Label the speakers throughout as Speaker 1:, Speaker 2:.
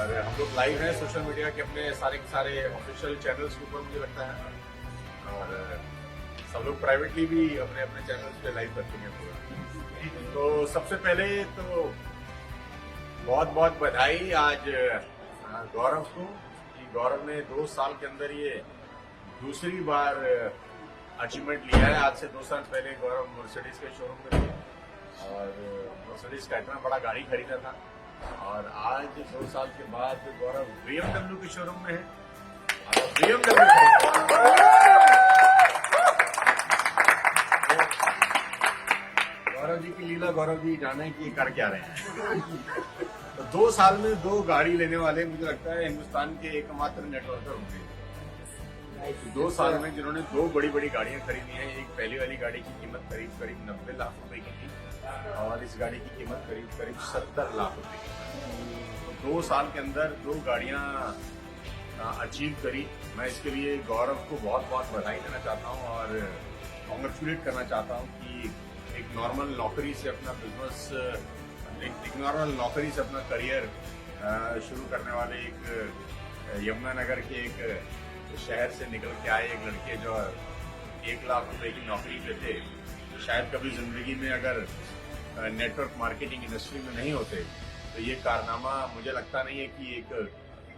Speaker 1: और हम लोग लाइव हैं सोशल मीडिया के अपने सारे के सारे ऑफिशियल चैनल्स के ऊपर मुझे लगता है, और सब लोग प्राइवेटली भी अपने अपने चैनल्स पे लाइव करते हैं पूरा। तो सबसे पहले तो बहुत बहुत बधाई आज गौरव को कि गौरव ने 2 साल के अंदर ये दूसरी बार अचीवमेंट लिया है। आज से 2 साल पहले गौरव मर्सिडीज के शोरूम में थे और मर्सिडीज का इतना बड़ा गाड़ी खरीदा था, और आज 2 साल के बाद गौरव BMW के शोरूम में है और BMW गौरव जी की लीला गौरव जी जाने की कर क्या रहे हैं। तो 2 साल में 2 गाड़ी लेने वाले मुझे लगता है हिंदुस्तान के एकमात्र नेटवर्कर होंगे। 2 साल में जिन्होंने 2 बड़ी बड़ी गाड़ियां खरीदी हैं। एक पहली वाली गाड़ी की कीमत करीब 90 लाख रुपए की थी और इस गाड़ी की कीमत करीब 70 लाख रुपए की थी। तो 2 साल के अंदर 2 गाड़ियां अचीव करी। मैं इसके लिए गौरव को बहुत बहुत बधाई देना चाहता हूं और कॉन्ग्रेचुलेट करना चाहता हूं कि एक नॉर्मल नौकरी से अपना बिजनेस, एक नॉर्मल नौकरी से अपना करियर शुरू करने वाले एक यमुनानगर के एक शहर से निकल के आए एक लड़के जो 1 लाख रुपए की नौकरी पे थे, शायद कभी जिंदगी में अगर नेटवर्क मार्केटिंग इंडस्ट्री में नहीं होते तो ये कारनामा मुझे लगता नहीं है कि एक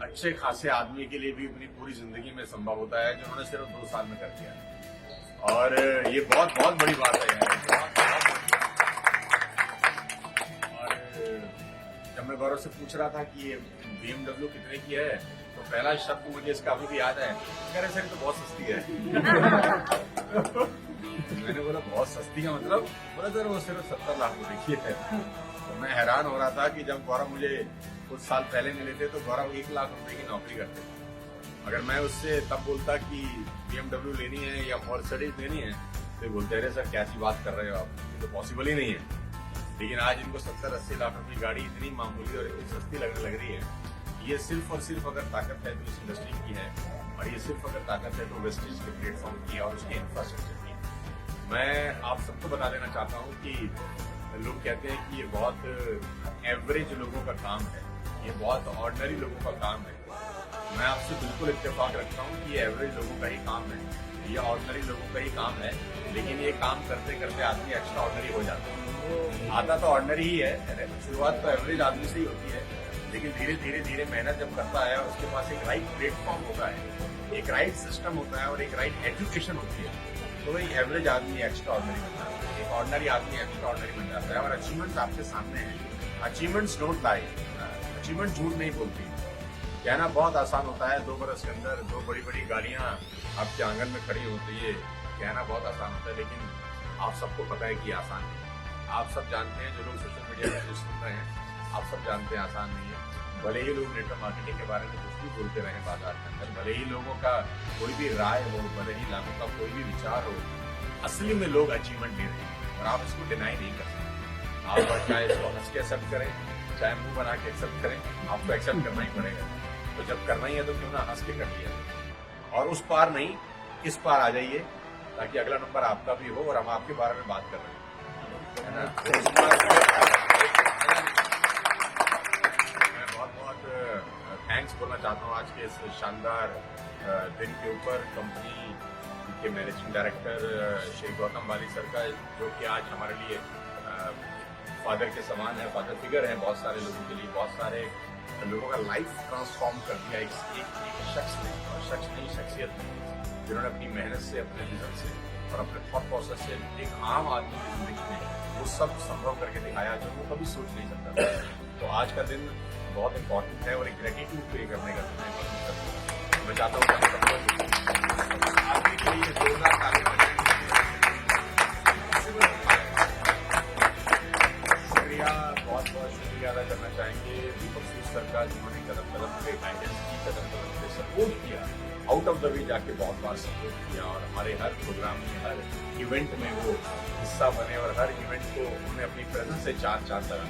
Speaker 1: अच्छे खासे आदमी के लिए भी अपनी पूरी जिंदगी में संभव होता है, जो उन्होंने सिर्फ 2 साल में कर दिया। और ये बहुत बहुत बड़ी बात है यार, और जब मैं गौरव से पूछ रहा था कि ये BMW कितने की है तो पहला शब्द मुझे इसका अभी भी याद है, कह रहे सर तो बहुत सस्ती है। मैंने बोला बहुत सस्ती है मतलब? बोला सर वो सिर्फ 70 लाख रुपए की है। तो मैं हैरान हो रहा था कि जब गौरव मुझे कुछ साल पहले मिले थे तो गौरव 1 लाख रुपए की नौकरी करते थे। अगर मैं उससे तब बोलता कि BMW लेनी है या मर्सिडीज लेनी है तो बोलते अरे सर कैसी बात कर रहे हो आप, ये तो पॉसिबल ही नहीं है। लेकिन आज इनको 70-80 लाख रुपए की गाड़ी इतनी मामूली और इतनी सस्ती लगने लग रही है। ये सिर्फ और सिर्फ अगर ताकत है तो इस इंडस्ट्री की है, और ये सिर्फ अगर ताकत है तो वेस्टेज के प्लेटफॉर्म की और उसके इंफ्रास्ट्रक्चर की। मैं आप सबको बता देना चाहता हूँ कि लोग कहते हैं कि ये बहुत एवरेज लोगों का काम है, ये बहुत ऑर्डिनरी लोगों का काम है। मैं आपसे बिल्कुल इत्तेफाक रखता हूँ कि ये एवरेज लोगों का ही काम है, ये ऑर्डिनरी लोगों का ही काम है। लेकिन ये काम करते करते आदमी एक्स्ट्रा ऑर्डिनरी हो जाता है। आता तो ऑर्डिनरी ही है, शुरुआत तो एवरेज आदमी से ही होती है, लेकिन धीरे धीरे धीरे मेहनत जब करता है और उसके पास एक राइट प्लेटफॉर्म होता है, एक राइट सिस्टम होता है और एक राइट एजुकेशन होती है, तो वही एवरेज आदमी एक्स्ट्रा ऑर्डिनरी बन जाता है, एक ऑर्डिनरी आदमी एक्स्ट्रा ऑर्डिनरी बन जाता है। और अचीवमेंट्स आपके सामने हैं, अचीवमेंट्स डोंट लाई, अचीवमेंट झूठ नहीं बोलती। कहना बहुत आसान होता है, 2 बरस के अंदर 2 बड़ी बड़ी गाड़ियां आपके आंगन में खड़ी होती है, कहना बहुत आसान होता है, लेकिन आप सबको पता है कि आसान नहीं। आप सब जानते हैं, जो लोग सोशल मीडिया में जो सुन रहे हैं, आप सब जानते हैं आसान नहीं है। भले ही लोग नेटवर्क मार्केटिंग के बारे में कुछ भी बोलते रहे बाजार के अंदर, भले ही लोगों का कोई भी राय हो, भले ही लोगों का कोई भी विचार हो, असली में लोग अचीवमेंट ले रहे हैं और आप इसको डिनाई नहीं कर सकते। आप चाहे इसको हंस के एक्सेप्ट करें, चाहे मुंह बना के एक्सेप्ट करें, आपको एक्सेप्ट करना ही पड़ेगा। तो जब करना ही है तो क्यों ना हंस के कर लिया, और उस पार नहीं इस पार आ जाइए, ताकि अगला नंबर आपका भी हो और हम आपके बारे में बात कर रहे हैं, है ना। मैं बहुत बहुत थैंक्स बोलना चाहता हूँ आज के इस शानदार दिन के ऊपर कंपनी के मैनेजिंग डायरेक्टर श्री गौतम वाली सर का, जो कि आज हमारे लिए फादर के समान है, फादर फिगर है बहुत सारे लोगों के लिए, बहुत सारे लोगों का लाइफ ट्रांसफॉर्म कर दिया एक शख्स ने, और शख्स नहीं शख्सियत ने, जिन्होंने अपनी मेहनत से, अपने विजन से और अपने थॉट प्रोसेस से एक आम आदमी की जिंदगी में वो सब संभव करके दिखाया जो वो कभी सोच नहीं सकता था। तो आज का दिन बहुत इंपॉर्टेंट है और एक ग्रेटिट्यूड पे करने का दिन है। मैं चाहता हूँ आदमी के लिए जोरदार तालियां बजाएं। शुक्रिया, बहुत बहुत शुक्रिया अदा करना चाहेंगे दीपक सूद सर का, जिन्होंने कदम कदम पे गाइडेंस की, कदम कदम पे सपोर्ट किया, आउट ऑफ द वे जाके बहुत बार सपोर्ट किया, और हमारे हर प्रोग्राम में, हर इवेंट में वो हिस्सा बने और हर इवेंट को उन्होंने अपनी प्रेजेंस से चार लगा।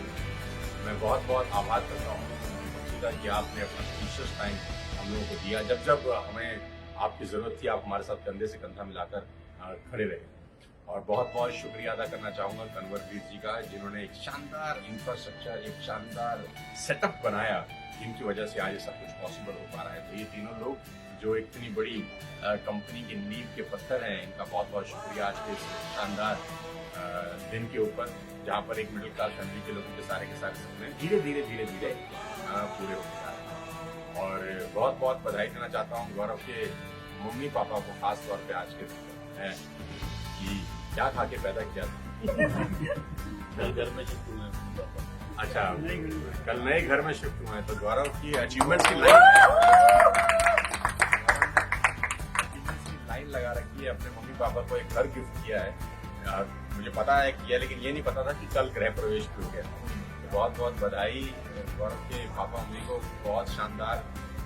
Speaker 1: मैं बहुत बहुत आभार करता हूँ दीपक जी का कि आपने अपना प्रीशियस टाइम हम लोगों को दिया। जब जब हमें आपकी जरूरत थी, आप हमारे साथ कंधे से कंधा मिलाकर खड़े रहे। और बहुत बहुत शुक्रिया अदा करना चाहूंगा कन्वरजीत जी का, जिन्होंने एक शानदार इंफ्रास्ट्रक्चर, एक शानदार सेटअप बनाया, जिनकी वजह से आज ये सब कुछ पॉसिबल हो पा रहा है। तो ये तीनों लोग जो इतनी बड़ी कंपनी की नींव के पत्थर हैं, इनका बहुत बहुत शुक्रिया आज के इस शानदार दिन के ऊपर, जहाँ पर एक मिडिल क्लास फैमिली के लोगों के सारे सपने धीरे धीरे पूरे होते जा रहे हैं। और बहुत बहुत बधाई देना चाहता हूँ गौरव के मम्मी पापा को, खास तौर पे आज के दिन है कि क्या खा के पैदा किया था।
Speaker 2: कल घर में शिफ्ट हुए हैं।
Speaker 1: अच्छा, कल नए घर में शिफ्ट हुए हैं, तो गौरव की अचीवमेंट्स की लाइन लगा रखी है। अपने मम्मी पापा को एक घर गिफ्ट किया है, मुझे पता है किया, लेकिन ये नहीं पता था कि कल गृह प्रवेश भी हो गया। तो बहुत बहुत बधाई गौरव के पापा मम्मी को, बहुत शानदार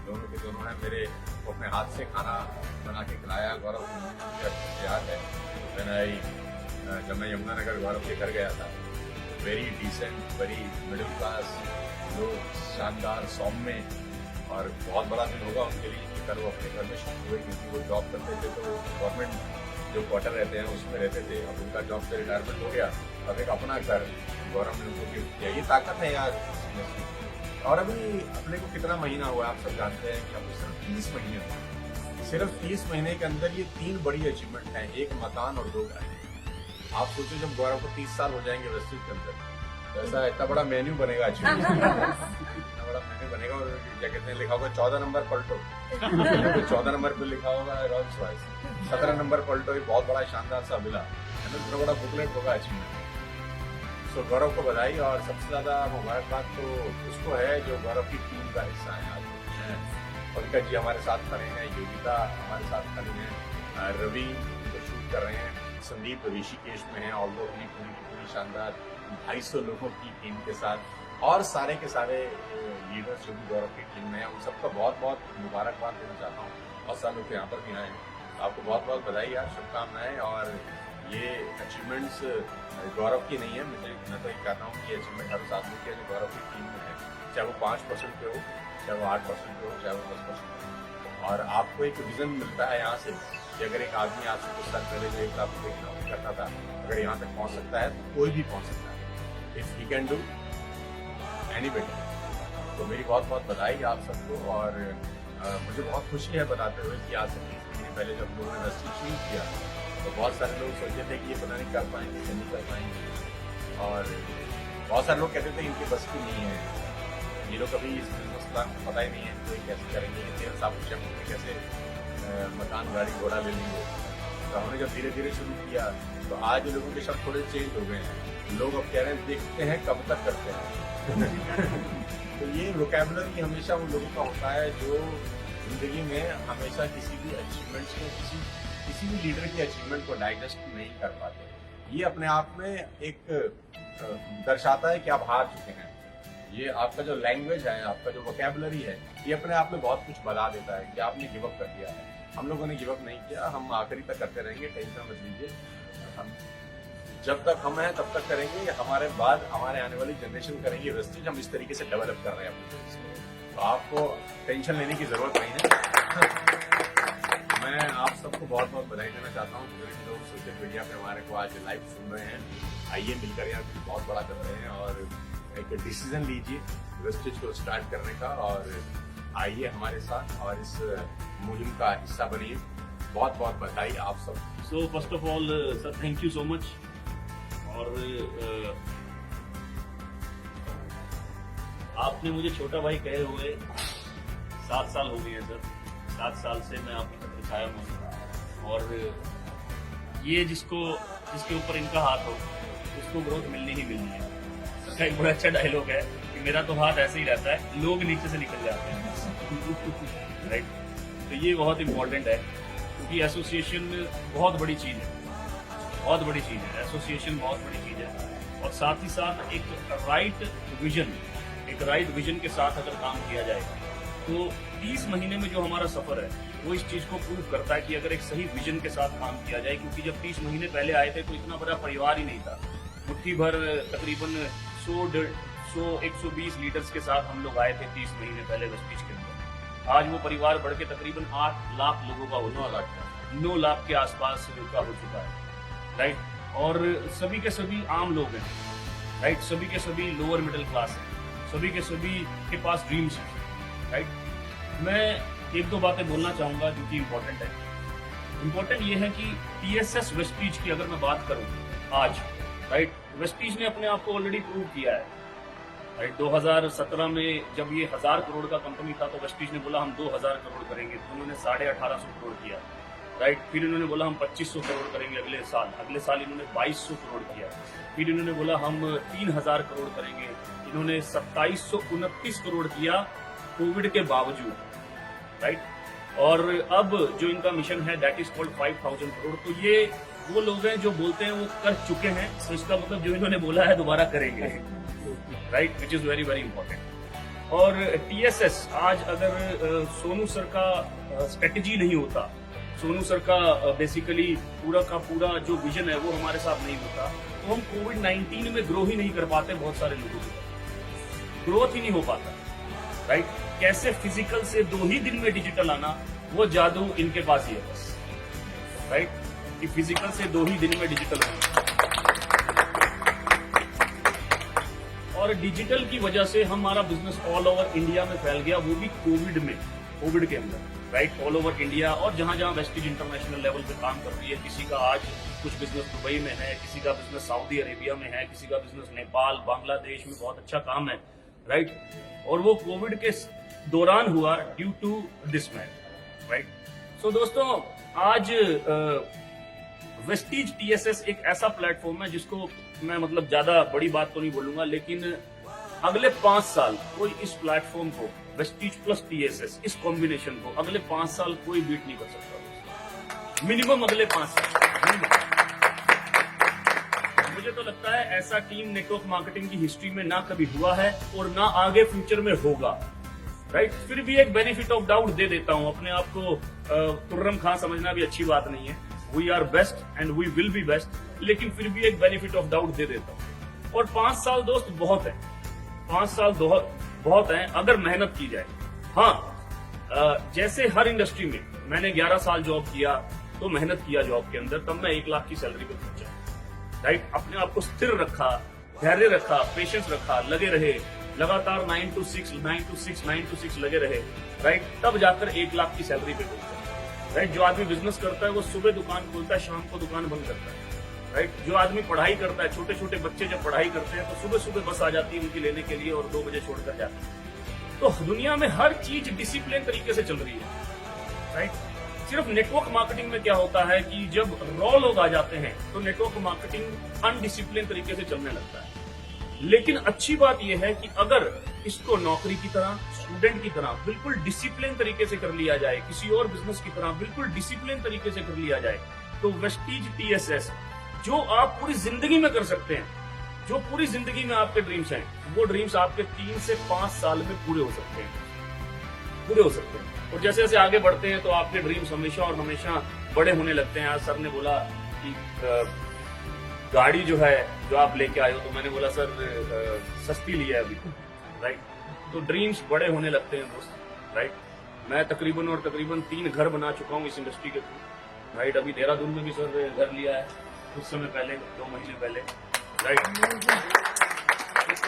Speaker 1: दोनों के दोनों हैं मेरे, वो अपने हाथ से खाना बना के खिलाया। गौरव मुझे अच्छे से याद है, जब मैं यमुनानगर गौरव के घर गया था, very decent, very middle class लोग, शानदार सौम्य, और बहुत बड़ा दिन होगा उनके लिए कि कल वो अपने घर में शिफ्ट हुए, क्योंकि वो जॉब करते थे तो गवर्नमेंट जो क्वार्टर रहते हैं उसमें रहते थे। अब उनका जॉब से रिटायरमेंट हो गया, अब एक अपना घर गौरव ने उनको गिफ्ट किया। ये ताकत है यार। और अभी अपने को कितना महीना हुआ, आप सब जानते हैं कि अब सिर्फ 30 महीने हुए, सिर्फ 30 महीने के अंदर ये 3 बड़ी अचीवमेंट है, एक मकान और 2 घर। आप सोचो जब गौरव को 30 साल हो जाएंगे वेस्टेज के अंदर, तो ऐसा इतना बड़ा मेन्यू बनेगा, अचीवमेंट इतना बड़ा मेन्यू बनेगा। और क्या कहते हैं, लिखा होगा 14 नंबर पलटो, 14 नंबर पे लिखा होगा रोल्स रॉयस, 17 नंबर पलटो, एक बहुत बड़ा शानदार सा विला, इतना बड़ा बुकलेट होगा अचीवमेंट। सो गौरव को बधाई, और सबसे ज्यादा मुबारकबाद तो उसको है जो गौरव की टीम का हिस्सा है आज। पंकज जी हमारे साथ खड़े हैं, योगिता हमारे साथ खड़ी हैं, रवि तो शूट कर रहे हैं, संदीप ऋषिकेश में है, ऑल दो पूरी शानदार 250 लोगों की टीम के साथ, और सारे के सारे लीडर्स जो भी गौरव की टीम में है, उन सबका बहुत बहुत मुबारकबाद देना चाहता हूँ। बहुत सारे लोग यहाँ पर भी आए हैं, आपको बहुत बहुत बधाई यार, शुभकामनाएं। और ये अचीवमेंट्स गौरव की नहीं है, मैं तो ये कहता हूँ कि अचीवमेंट हर साथ में जो गौरव की टीम में है, चाहे वो 5% पे हो, चाहे वो 8% पे हो, चाहे वो 10% पे हो। और आपको एक विजन मिलता है यहाँ से कि अगर एक आदमी आज से कुछ साल पहले जो 1 लाख रुपये की नौकरी करता था, अगर यहाँ तक पहुँच सकता है तो कोई भी पहुँच सकता है। If he can do anybody. तो मेरी बहुत बहुत बधाई आप सबको। और मुझे बहुत खुशी है बताते हुए कि आज से 30 महीने पहले जब लोगों ने वेस्टेज शुरू किया, तो बहुत सारे लोग सोचते थे कि ये पता नहीं कर पाएंगे या नहीं कर पाएंगे, और बहुत सारे लोग कहते थे इनके बस की नहीं है, ये लोग कभी इस बिजनेस का पता ही नहीं है तो ये कैसे करेंगे, ये 13 साल में कैसे मकान गाड़ी घोड़ा ले लेंगे। तो हमने जब धीरे धीरे शुरू किया तो आज लोगों के शब्द थोड़े चेंज हो गए हैं, लोग अब कह रहे हैं देखते हैं कब तक करते हैं। तो ये वोकैबुलरी हमेशा उन लोगों का होता है जो जिंदगी में हमेशा किसी भी अचीवमेंट्स को, किसी भी लीडर की अचीवमेंट को डाइजेस्ट नहीं कर पाते। ये अपने आप में एक दर्शाता है कि आप हार चुके हैं। ये आपका जो लैंग्वेज है, आपका जो वोकैबुलरी है, ये अपने आप में बहुत कुछ बता देता है कि आपने गिव अप कर दिया है। हम लोगों ने गिव अप नहीं किया, हम आखिरी तक करते रहेंगे, टेंशन मत लीजिए। हम जब तक हम हैं तब तक करेंगे, हमारे बाद हमारे आने वाली जनरेशन करेंगे। वेस्टेज हम इस तरीके से डेवलप कर रहे हैं अपने देश को, तो आपको टेंशन लेने की जरूरत नहीं है। मैं आप सबको बहुत बहुत बधाई देना चाहता हूँ। जो लोग सोशल मीडिया पे हमारे को आज लाइव सुन रहे हैं, आइए मिलकर यहाँ कुछ बहुत बड़ा कर रहे हैं और एक डिसीजन लीजिए वेस्टेज को स्टार्ट करने का, और आइए हमारे साथ और इस मुहिम का हिस्सा बनिए। बहुत बहुत बधाई आप सब।
Speaker 2: So first of all sir, thank you so much. और आपने मुझे छोटा भाई कहे हुए 7 साल हो गए हैं सर। 7 साल से मैं आपके साथ छाया हूँ, और ये जिसके ऊपर इनका हाथ हो उसको ग्रोथ मिलनी ही मिलनी है। इसका एक बड़ा अच्छा डायलॉग है कि मेरा तो हाथ ऐसे ही रहता है, लोग नीचे से निकल जाते हैं। राइट। तो ये बहुत इंपॉर्टेंट है, क्योंकि एसोसिएशन बहुत बड़ी चीज है, बहुत बड़ी चीज है। एसोसिएशन बहुत बड़ी चीज है, और साथ ही साथ एक राइट विजन के साथ अगर काम किया जाए तो 30 महीने में जो हमारा सफर है वो इस चीज को प्रूव करता है कि अगर एक सही विजन के साथ काम किया जाए। क्योंकि जब 30 महीने पहले आए थे तो इतना बड़ा परिवार ही नहीं था, मुट्ठी भर तकरीबन 100-120 लीडर्स के साथ हम लोग आए थे 30 महीने पहले वेस्टेज के अंदर। आज वो परिवार बढ़ के तकरीबन 8 लाख लोगों का हो, 9 लाख के आसपास का हो चुका है। राइट, और सभी के सभी आम लोग हैं, राइट, सभी के सभी लोअर मिडिल क्लास हैं, सभी के सभी के पास ड्रीम्स हैं, राइट। मैं एक दो बातें बोलना चाहूंगा जो कि इम्पोर्टेंट है। इम्पोर्टेंट ये है कि TSS वेस्टीज की अगर मैं बात करूं आज, राइट, वेस्टीज ने अपने आप को ऑलरेडी प्रूव किया है, राइट। 2017 में जब ये 1000 करोड़ का कंपनी था तो वेस्टीज ने बोला हम 2000 करोड़ करेंगे, तो उन्होंने 1850 करोड़ किया, राइट। फिर इन्होंने बोला हम 2500 करोड़ करेंगे अगले साल इन्होंने 2200 करोड़ किया। फिर इन्होंने बोला हम 3000 करोड़ करेंगे, इन्होंने 2729 करोड़ किया कोविड के बावजूद, राइट। और अब जो इनका मिशन है दैट इज कॉल्ड 5000 करोड़। तो ये वो लोग हैं जो बोलते हैं वो कर चुके हैं, तो इसका मतलब जो इन्होंने बोला है दोबारा करेंगे, right, which is very very important. और TSS आज अगर सोनू सर का स्ट्रेटेजी नहीं होता, सोनू सर का बेसिकली पूरा का पूरा जो विजन है वो हमारे साथ नहीं होता, तो हम कोविड-19 में ग्रो ही नहीं कर पाते। बहुत सारे लोगों को ग्रोथ ही नहीं हो पाता, राइट। कैसे फिजिकल से 2 ही दिन में डिजिटल आना, वो जादू इनके पास ही है बस, राइट, कि फिजिकल से 2 ही दिन में डिजिटल आना। और डिजिटल की वजह से हमारा बिजनेस ऑल ओवर इंडिया में फैल गया, वो भी कोविड के अंदर, राइट, ऑल ओवर इंडिया। और जहां जहां वेस्टीज इंटरनेशनल लेवल पे काम कर रही है, किसी का आज कुछ बिजनेस दुबई में है, किसी का बिजनेस सऊदी अरेबिया में है, किसी का बिजनेस नेपाल, बांग्लादेश में बहुत अच्छा काम है, राइट। और वो कोविड के दौरान हुआ due to this man, right. So दोस्तों, आज वेस्टीज TSS एक ऐसा प्लेटफॉर्म है जिसको मैं मतलब ज्यादा बड़ी बात तो नहीं बोलूंगा, लेकिन अगले 5 साल कोई इस प्लेटफॉर्म को, वेस्टीज प्लस TSS, इस कॉम्बिनेशन को अगले 5 साल कोई बीट नहीं कर सकता, मिनिमम अगले 5 साल। मुझे तो लगता है ऐसा टीम नेटवर्क मार्केटिंग की हिस्ट्री में ना कभी हुआ है और ना आगे फ्यूचर में होगा, राइट। फिर भी एक बेनिफिट ऑफ डाउट दे देता हूं, अपने आप को तुर्रम खां समझना भी अच्छी बात नहीं है। We are best and we will be best, लेकिन फिर भी एक बेनिफिट ऑफ डाउट दे देता हूं। और 5 साल दोस्त बहुत है, 5 साल बहुत है अगर मेहनत की जाए। हाँ, जैसे हर इंडस्ट्री में मैंने 11 साल जॉब किया, तो मेहनत किया जॉब के अंदर, तब मैं 1 लाख की सैलरी पे पहुंचा, राइट। अपने आप को स्थिर रखा, धैर्य रखा, पेशेंस रखा, लगे रहे, लगातार 9 to 6 लगे रहे, राइट, तब जाकर 1 लाख की सैलरी पे पहुंचा, राइट। जो आदमी बिजनेस करता है वो सुबह दुकान खोलता है, शाम को दुकान बंद करता है, राइट। जो आदमी पढ़ाई करता है, छोटे छोटे बच्चे जब पढ़ाई करते हैं तो सुबह सुबह बस आ जाती है उनकी लेने के लिए और 2 बजे छोड़कर जाते हैं। तो दुनिया में हर चीज डिसिप्लिन तरीके से चल रही है, राइट। सिर्फ नेटवर्क मार्केटिंग में क्या होता है कि जब रॉ लोग आ जाते हैं तो नेटवर्क मार्केटिंग अनडिसिप्लिन तरीके से चलने लगता है। लेकिन अच्छी बात यह है कि अगर इसको नौकरी की तरह, स्टूडेंट की तरह बिल्कुल डिसिप्लिन तरीके से कर लिया जाए, किसी और बिजनेस की तरह बिल्कुल डिसिप्लिन तरीके से कर लिया जाए, तो वेस्टीज TSS जो आप पूरी जिंदगी में कर सकते हैं, जो पूरी जिंदगी में आपके ड्रीम्स हैं, वो ड्रीम्स आपके 3 से 5 साल में पूरे हो सकते हैं। और जैसे जैसे आगे बढ़ते हैं तो आपके ड्रीम्स हमेशा और हमेशा बड़े होने लगते हैं। आज सर ने बोला कि गाड़ी जो है जो आप लेके आए हो, तो मैंने बोला सर सस्ती ली है अभी, राइट। तो ड्रीम्स बड़े होने लगते हैं दोस्त, राइट। मैं तकरीबन 3 घर बना चुका हूँ इस इंडस्ट्री के थ्रू, राइट। अभी देहरादून में भी सर घर लिया है कुछ समय पहले, 2 महीने पहले, राइट।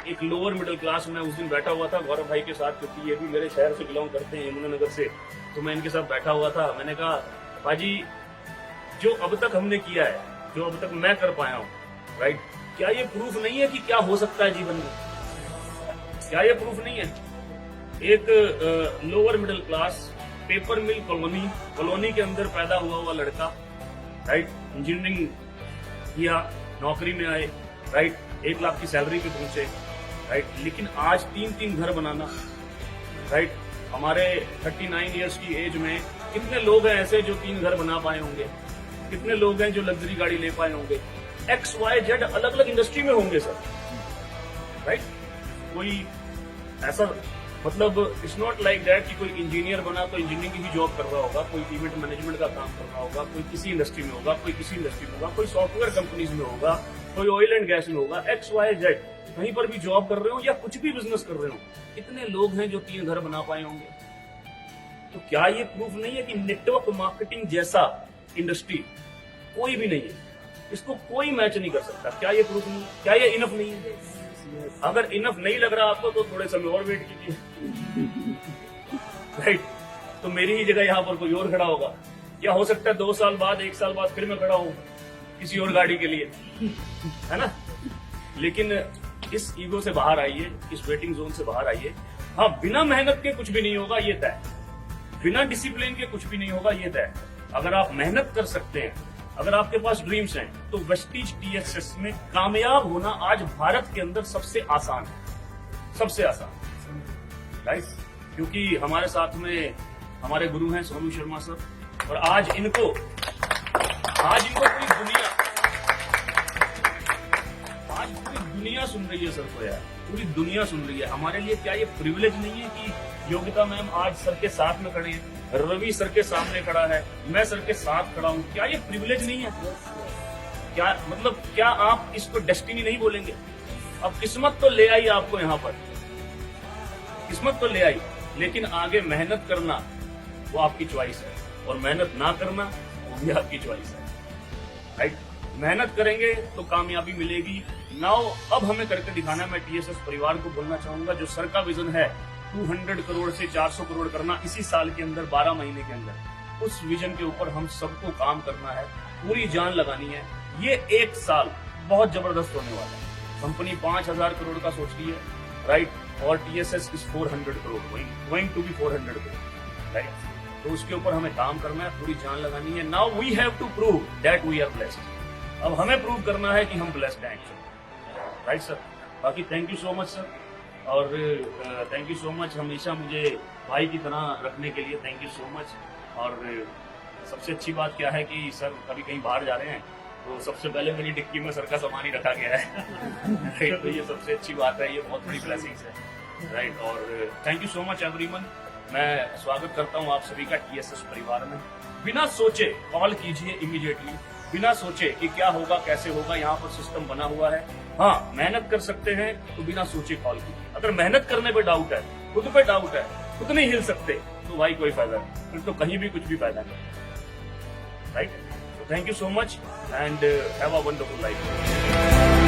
Speaker 2: एक लोअर मिडिल क्लास में उस दिन बैठा हुआ था गौरव भाई के साथ, क्योंकि ये भी मेरे शहर से बिलोंग करते हैं, यमुनानगर से, तो मैं इनके साथ बैठा हुआ था। मैंने कहा भाजी, जो अब तक हमने किया है, जो अब तक मैं कर पाया हूँ, राइट, क्या ये प्रूफ नहीं है कि क्या हो सकता है जीवन में? क्या ये प्रूफ नहीं है? एक lower middle class paper mill colony के अंदर पैदा हुआ लड़का, राइट, इंजीनियरिंग किया, नौकरी में आए, राइट, 1 लाख की सैलरी पे पहुंचे, राइट। लेकिन आज 3 घर बनाना, राइट। हमारे 39 इयर्स की एज में कितने लोग हैं ऐसे जो 3 घर बना पाए होंगे? कितने लोग हैं जो लग्जरी गाड़ी ले पाए होंगे? XYZ अलग अलग इंडस्ट्री में होंगे सर, राइट। कोई ऐसा मतलब इट्स नॉट लाइक दैट कि कोई इंजीनियर बना तो इंजीनियरिंग की ही जॉब कर रहा होगा, कोई इवेंट मैनेजमेंट का काम कर रहा होगा, कोई किसी इंडस्ट्री में होगा, कोई किसी इंडस्ट्री में होगा, कोई सॉफ्टवेयर कंपनीज में होगा, कोई ऑयल एंड गैस में होगा, XYZ कहीं पर भी जॉब कर रहे हो या कुछ भी बिजनेस कर रहे हो। कितने लोग हैं जो 3 घर बना पाए होंगे? तो क्या ये प्रूफ नहीं है कि नेटवर्क मार्केटिंग जैसा इंडस्ट्री कोई भी नहीं है? इसको कोई मैच नहीं कर सकता। क्या ये प्रूफ नहीं, क्या ये इनफ नहीं है? अगर इनफ नहीं लग रहा आपको तो थोड़े समय और वेट कीजिए, राइट? तो मेरी ही जगह यहाँ पर कोई और खड़ा होगा, या हो सकता है 2 साल बाद 1 साल बाद फिर मैं खड़ा हूं किसी और गाड़ी के लिए, है ना? लेकिन इस ईगो से बाहर आइए, इस वेटिंग जोन से बाहर आइए। हाँ, बिना मेहनत के कुछ भी नहीं होगा, ये तय। बिना डिसिप्लिन के कुछ भी नहीं होगा, ये तय। अगर आप मेहनत कर सकते हैं, अगर आपके पास ड्रीम्स हैं, तो वेस्टीज टीएसएस में कामयाब होना आज भारत के अंदर सबसे आसान है, सबसे आसान, राइट? क्योंकि हमारे साथ में हमारे गुरु हैं सोनू शर्मा सर, और आज इनको पूरी दुनिया सुन रही है सर को यार, पूरी दुनिया सुन रही है। हमारे लिए क्या ये प्रिविलेज नहीं है कि योगिता मैम आज सर के साथ में खड़ी है, रवि सर के सामने खड़ा है, मैं सर के साथ खड़ा हूं? क्या ये प्रिविलेज नहीं है? क्या मतलब, क्या आप इसको डेस्टिनी नहीं बोलेंगे? अब किस्मत तो ले आई आपको यहाँ पर, किस्मत तो ले आई, लेकिन आगे मेहनत करना वो आपकी चॉइस है, और मेहनत ना करना वो भी आपकी चॉइस है, राइट? मेहनत करेंगे तो कामयाबी मिलेगी। नाउ अब हमें करके दिखाना है। मैं टीएसएस परिवार को बोलना चाहूंगा, जो सर का विजन है 200 करोड़ से 400 करोड़ करना इसी साल के अंदर, 12 महीने के अंदर, उस विजन के ऊपर हम सबको काम करना है, पूरी जान लगानी है। ये 1 साल बहुत जबरदस्त होने वाला है। कंपनी 5000 करोड़ का सोच रही है, राइट? और TSS is 400 crore, going to be 400 crore, right? तो उसके ऊपर हमें काम करना है, पूरी जान लगानी है। Now we have to prove that we are blessed. अब हमें प्रूव करना है कि हम ब्लेस्ड हैं, राइट सर? बाकी thank you so much sir, और थैंक यू सो मच हमेशा मुझे भाई की तरह रखने के लिए, थैंक यू सो मच। और सबसे अच्छी बात क्या है कि सर कभी कहीं बाहर जा रहे हैं तो सबसे पहले मेरी डिक्की में सर का सामान ही रखा गया है, राइट? तो ये सबसे अच्छी बात है, ये बहुत बड़ी ब्लेसिंग्स है, राइट? और thank you so much everyone. मैं स्वागत करता हूँ आप सभी का टीएसएस परिवार में। बिना सोचे कॉल कीजिए इमीडिएटली, बिना सोचे कि क्या होगा कैसे होगा, यहाँ पर सिस्टम बना हुआ है। हाँ, मेहनत कर सकते हैं तो बिना सोचे कॉल कीजिए। अगर मेहनत करने पे डाउट है, खुद पे डाउट है, खुद नहीं हिल सकते, तो भाई कोई फायदा नहीं, फिर तो कहीं भी कुछ भी फायदा नहीं, right? So thank you so much and have a wonderful life.